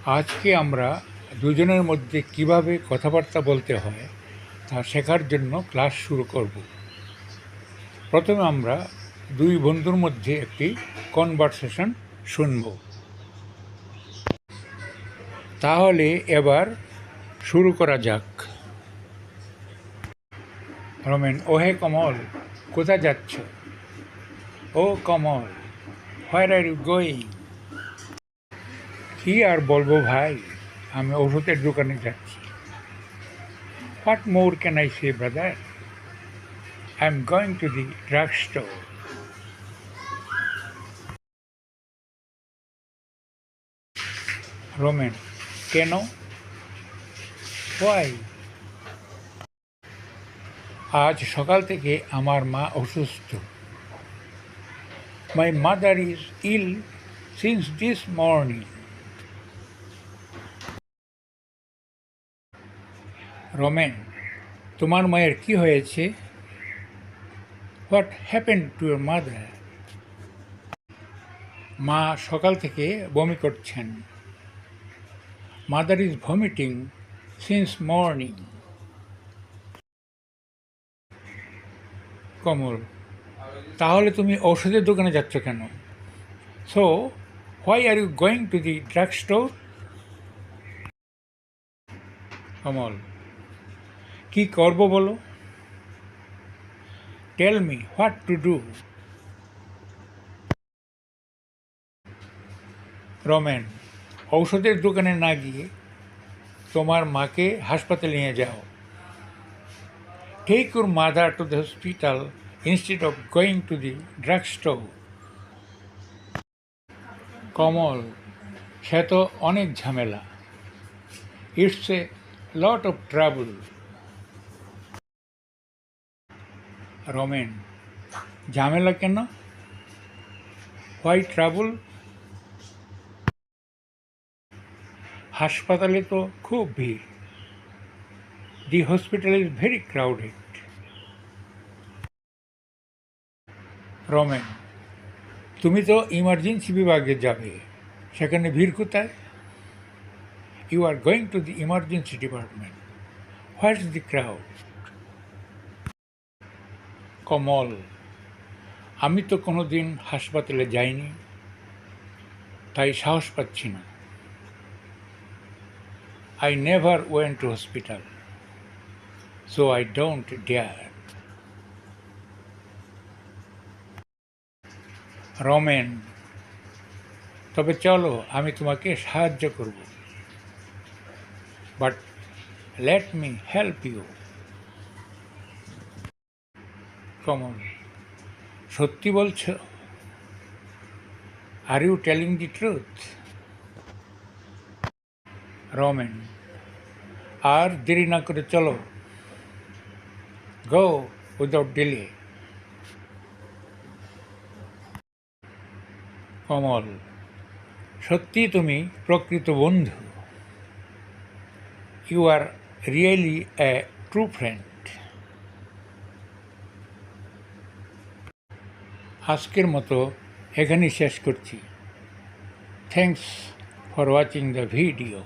আজকে আমরা দুজনের মধ্যে কিভাবে কথাবার্তা বলতে হয় তা শেখার জন্য ক্লাস শুরু করব। প্রথমে আমরা দুই বন্ধুর মধ্যে একটি কনভারসেশন শুনব। তাহলে এবার শুরু করা যাক। রমেন: ও হে কমল, কোথায় যাচ্ছ? ও Kamal: where are you going? কি আর বলবো ভাই, আমি ওষুধের দোকানে যাচ্ছি। What more can I say brother? I am going to the drug store. Romen: কেন? হোয়াই? আজ সকাল থেকে আমার মা অসুস্থ। My mother is ill since this morning. Romen: তোমার মায়ের কি হয়েছে? What happen to your mother? মা সকাল থেকে বমি করছেন। Mother is vomiting since morning. Kamal: তাহলে তুমি ঔষধের দোকানে যাচ্ছ কেন? So why are you going to the drug store? Kamal: কি করব বলো? Tell me what to do. Romen: ঔষধের দোকানে না গিয়ে তোমার মাকে হাসপাতালে নিয়ে যাও। Take your mother to the hospital instead of going to the drug store. Kamal: সে তো অনেক ঝামেলা। It's a lot of trouble. Romen: ঝামেলা কেন? Why trouble? হাসপাতালে তো খুব ভিড়। The hospital is very crowded. Ramen: তুমি তো ইমার্জেন্সি বিভাগে যাবে, সেখানে ভিড় কোথায়? You are going to the emergency department. What's the crowd? Kamal: আমি তো কোনো দিন হাসপাতালে যাইনি, তাই সাহস পাচ্ছি না। I never went to hospital, so I don't dare. Ramen: তবে চলো, আমি তোমাকে সাহায্য করব। But let me help you. Kamal: সত্যি বলছ? Are you telling the truth? Ramen: আর দেরি না করে চলো, গো উইদাউট ডিলে। কমল: সত্যি তুমি প্রকৃত বন্ধু। You are really a true friend. আজকের মতো এখানেই শেষ করছি। Thanks for watching the video.